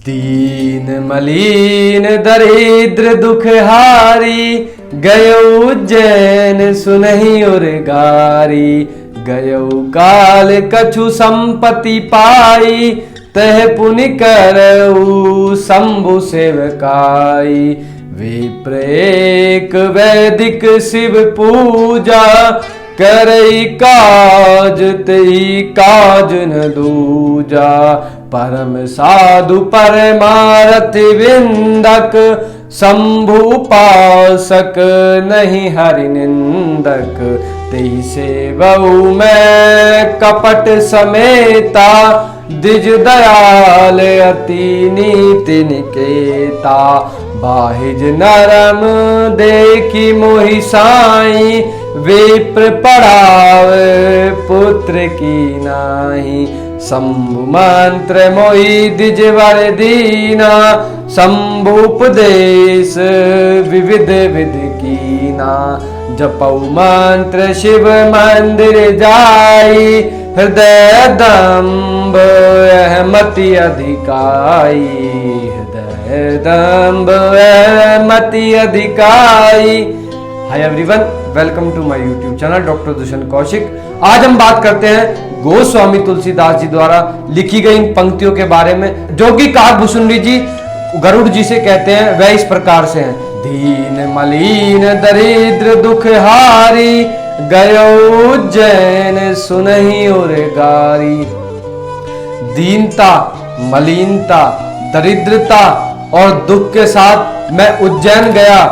दीन मलिन दरिद्र दुखहारी, गयो उज्जैन सुनहि उर गारी। गयो काल कछु संपत्ति पाई, तह पुनि करऊ शंभु सेवकाई। विप्र एक वैदिक शिव पूजा, करई काज तई काज न दूजा। परम साधु परमारथ विंदक, शंभु उपासक नहीं हरि निंदक। तेई सेवऊ मैं कपट समेता, द्विज दयाल अति नीति निकेता। बाहिज नरम देखी मोहि साई, विप्र पढ़ावे पुत्र की नाई। शंभु मंत्र मोहि द्विज वर दीना, शंभु उपदेश विविध विधि कीना। जपऊ मंत्र शिव मंदिर जाई, हृदय दम्भ मति अधिकाई। हृदय दम्भ मति अधिकाई। Hi everyone, welcome to my YouTube channel doctor Dushyant Kaushik. आज हम बात करते हैं गोस्वामी तुलसीदास जी द्वारा लिखी गई इन पंक्तियों के बारे में, जो कि काकभूषुंडी जी गरुड़ जी से कहते हैं। वह इस प्रकार से हैं। दीन मलिन दरिद्र दुखहारी, गयो उज्जैन सुनहि उर गारी। दीनता, मलिनता, दरिद्रता और दुख के साथ मैं उज्जैन गया।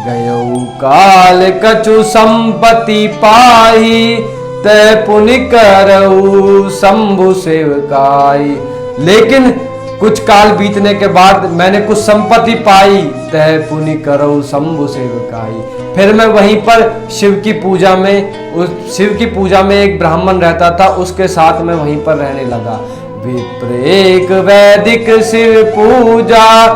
गयो काल कछु संपत्ति पाई, तय पुनि करऊ शंभु सेवकाई। लेकिन कुछ काल बीतने के बाद मैंने कुछ संपत्ति पाई, तय पुनि करऊ शंभु सेवकाई। फिर मैं वहीं पर शिव की पूजा में एक ब्राह्मण रहता था, उसके साथ मैं वहीं पर रहने लगा। विप्र एक वैदिक शिव पूजा,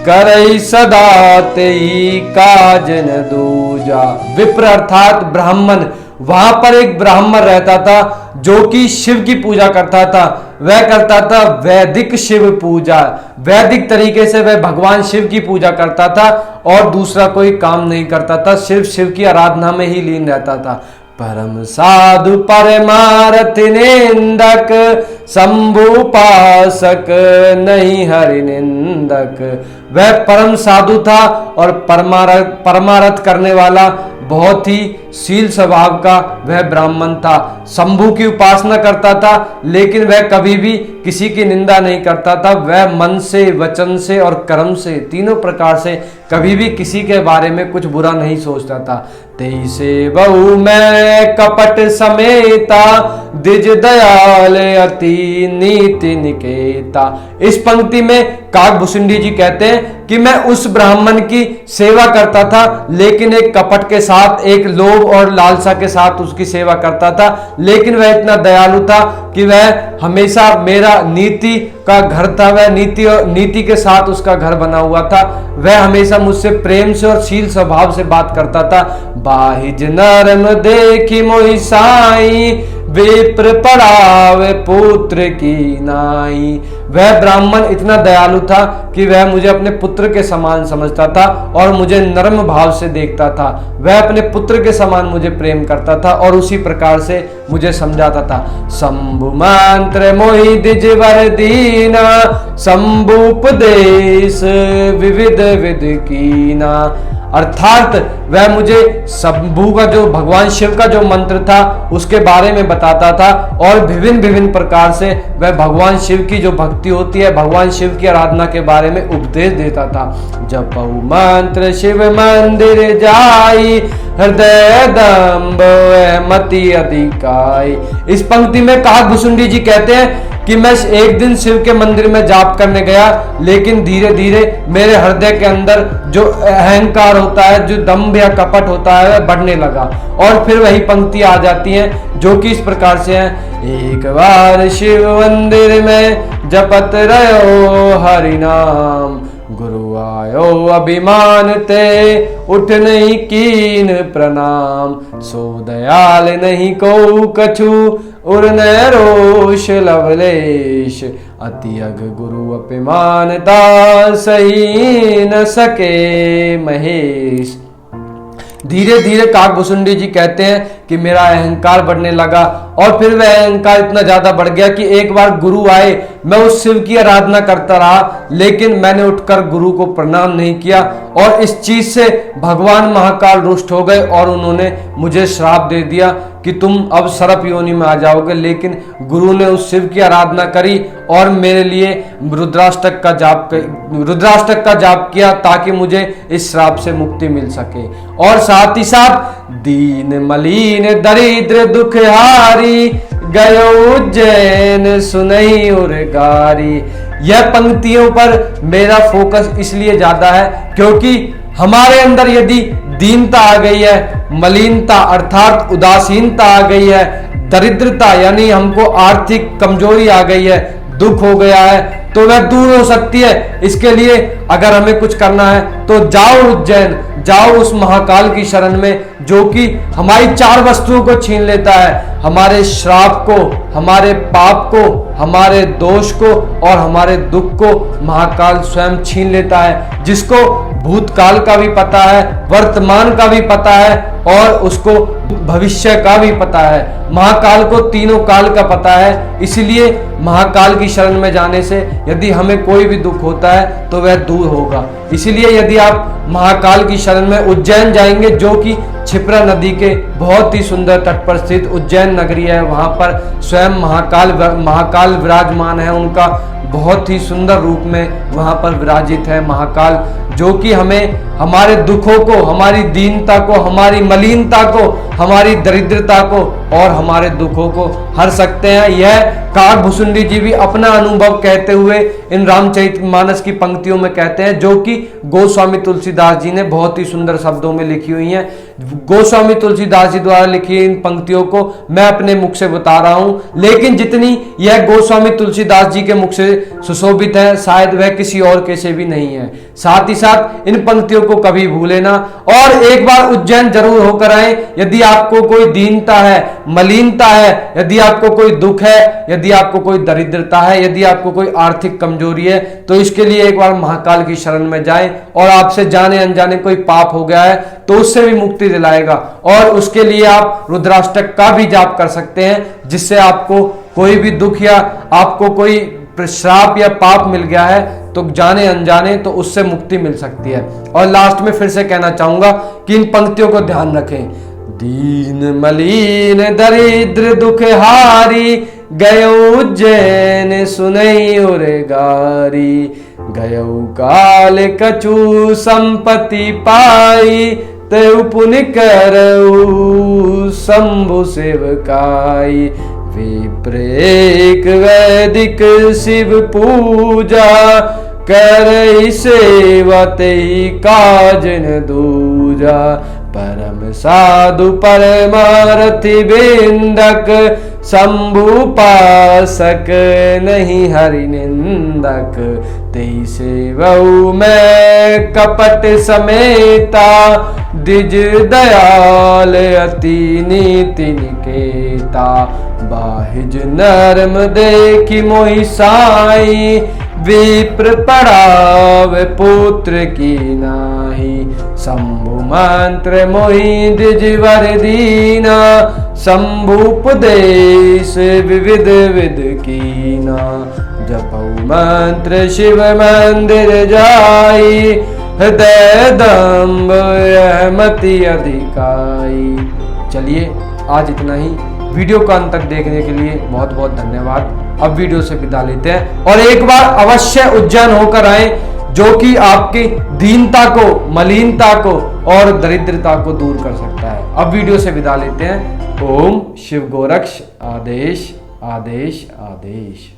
करई सदा तेई काज न दूजा। विप्र अर्थात ब्राह्मण, वहां पर एक ब्राह्मण रहता था जो कि शिव की पूजा करता था। वह करता था वैदिक शिव पूजा, वैदिक तरीके से वह भगवान शिव की पूजा करता था और दूसरा कोई काम नहीं करता था, सिर्फ शिव की आराधना में ही लीन रहता था। परम साधु परमारथ निंदक, शंभु उपासक नहीं हरि निंदक। वह परम साधु था और परमारथ करने वाला, बहुत ही शील स्वभाव का वह ब्राह्मण था। शंभु की उपासना करता था, लेकिन वह कभी भी किसी की निंदा नहीं करता था। वह मन से, वचन से और कर्म से, तीनों प्रकार से कभी भी किसी के बारे में कुछ बुरा नहीं सोचता था। तेई सेवऊ मैं कपट समेता, द्विज दयाल अति नीति निकेता। इस पंक्ति में काकभूषुंडी जी कहते हैं कि मैं उस ब्राह्मण की सेवा करता था, लेकिन एक कपट के साथ, एक लोभ और लालसा के साथ उसकी सेवा करता था। लेकिन वह इतना दयालु था कि वह हमेशा, मेरा नीति का घर था, वह नीति के साथ उसका घर बना हुआ था। वह हमेशा मुझसे प्रेम से और शील स्वभाव से बात करता था। बाहिज नरम देखी मोहि साई, विप्र पढ़ावे पुत्र की नाई। वह ब्राह्मण इतना दयालु था कि वह मुझे अपने पुत्र के समान समझता था और मुझे नर्म भाव से देखता था। वह अपने पुत्र के समान मुझे प्रेम करता था और उसी प्रकार से मुझे समझाता था। शंभु मंत्र मोहि द्विज वर दीना, शंभु उपदेश विविध विधि कीना। अर्थात वह मुझे शंभु का, जो भगवान शिव का जो मंत्र था, उसके बारे में बताता था और विभिन्न प्रकार से वह भगवान शिव की जो भक्ति होती है, भगवान शिव की आराधना के बारे में उपदेश देता था। जपऊ मंत्र शिव मंदिर जाई, हृदय दम्भ मति अधिकाई। इस पंक्ति में काकभूषुंडी जी कहते हैं कि मैं एक दिन शिव के मंदिर में जाप करने गया, लेकिन धीरे धीरे मेरे हृदय के अंदर जो अहंकार होता है, जो दम्भ या कपट होता है, वह बढ़ने लगा। और फिर वही पंक्ति आ जाती है जो कि इस प्रकार से है। एक बार शिव मंदिर में जपत रहो हरि नाम, गुरु पायो अभिमान ते उठ नहीं कीन प्रणाम। सो दयाल नहीं को कछु उर न रोष लवलेश। अति अग गुरु अभिमानता सही न सके महेश। धीरे धीरे काकभुसुंडी जी कहते हैं कि मेरा अहंकार बढ़ने लगा और फिर वह अहंकार इतना ज्यादा बढ़ गया कि एक बार गुरु आए, मैं उस शिव की आराधना करता रहा, लेकिन मैंने उठकर गुरु को प्रणाम नहीं किया और इस चीज से भगवान महाकाल रुष्ट हो गए और उन्होंने मुझे श्राप दे दिया कि तुम अब सर्प योनि में आ जाओगे। लेकिन गुरु ने उस शिव की आराधना करी और मेरे लिए रुद्राष्टक का जाप किया ताकि मुझे इस श्राप से मुक्ति मिल सके। और साथ ही साथ दीन मलीन दरिद्र दुखहारी गयो उज्जैन सुनई और गारी। यह पंक्तियों पर मेरा फोकस इसलिए ज्यादा है क्योंकि हमारे अंदर यदि दीनता आ गई है, मलिनता अर्थात उदासीनता आ गई है, दरिद्रता यानी हमको आर्थिक कमजोरी आ गई है, दुख हो गया है, तो वह दूर हो सकती है। इसके लिए अगर हमें कुछ करना है तो जाओ उज्जैन, जाओ उस महाकाल की शरण में जो कि हमारी 4 वस्तुओं को छीन लेता है, हमारे श्राप को, हमारे पाप को, हमारे दोष को और हमारे दुख को महाकाल स्वयं छीन लेता है, जिसको भूतकाल का भी पता है, वर्तमान का भी पता है और उसको भविष्य का भी पता है। महाकाल को तीनों काल का पता है, इसलिए महाकाल की शरण में जाने से यदि हमें कोई भी दुख होता है तो वह दूर होगा। इसीलिए यदि आप महाकाल की शरण में उज्जैन जाएंगे, जो कि क्षिप्रा नदी के बहुत ही सुंदर तट पर स्थित उज्जैन नगरी है, वहां पर स्वयं महाकाल विराजमान है, उनका बहुत ही सुंदर रूप में वहां पर विराजित है महाकाल, जो कि हमें हमारे दुखों को, हमारी दीनता को, हमारी मलिनता को, हमारी दरिद्रता को और हमारे दुखों को हर सकते हैं। यह काकभुसुंडी जी भी अपना अनुभव कहते हुए इन रामचरितमानस की पंक्तियों में कहते हैं, जो कि गोस्वामी तुलसीदास जी ने बहुत ही सुंदर शब्दों में लिखी हुई हैं। गोस्वामी तुलसीदास जी द्वारा लिखी इन पंक्तियों को मैं अपने मुख से बता रहा हूं, लेकिन जितनी यह गोस्वामी तुलसीदास जी के मुख से सुशोभित है शायद वह किसी और के से भी नहीं है। साथ ही साथ इन पंक्तियों को कभी भूले ना और एक बार उज्जैन जरूर होकर आए। यदि आपको कोई दीनता है, मलिनता है, यदि आपको कोई दुख है, यदि आपको कोई दरिद्रता है, यदि आपको कोई आर्थिक कमजोरी है, तो इसके लिए एक बार महाकाल की शरण में जाएं और आपसे जाने अनजाने कोई पाप हो गया है तो उससे भी मुक्ति दिलाएगा। और उसके लिए आप रुद्राष्टक का भी जाप कर सकते हैं, जिससे आपको कोई भी दुख या आपको कोई श्राप या पाप मिल गया है तो जाने अनजाने तो उससे मुक्ति मिल सकती है। और लास्ट में फिर से कहना चाहूंगा कि इन पंक्तियों को ध्यान रखें। दीन मलीन दरिद्र दुखहारी गयो उज्जैन सुनई और गारी। गयो काल कछु संपत्ति पाई तेउ पुनि करऊ शंभु सेवकाई। विप्रेक वैदिक शिव पूजा करई सेवा तेई काज न दूजा। परम साधु परमारथि बिंदक शंभु पासक नहीं हरि निंदक। तेई सेवऊ में कपट समेता द्विज दयाल अति नीति निकेता। बाहिज नरम देखी मोहि साई विप्र पड़ाव पुत्र की नाही। शंभु मंत्र मोहि द्विज वर दीना शंभु उपदेश विविध विध कीना। जपऊ मंत्र शिव मंदिर जाई हृदय दम्भ रहमति अधिकाई। चलिए आज इतना ही। वीडियो का अंत तक देखने के लिए बहुत बहुत धन्यवाद। अब वीडियो से विदा लेते हैं और एक बार अवश्य उज्जैन होकर आए, जो कि आपकी दीनता को, मलिनता को और दरिद्रता को दूर कर सकता है। अब वीडियो से विदा लेते हैं। ओम शिव गोरक्ष आदेश आदेश आदेश।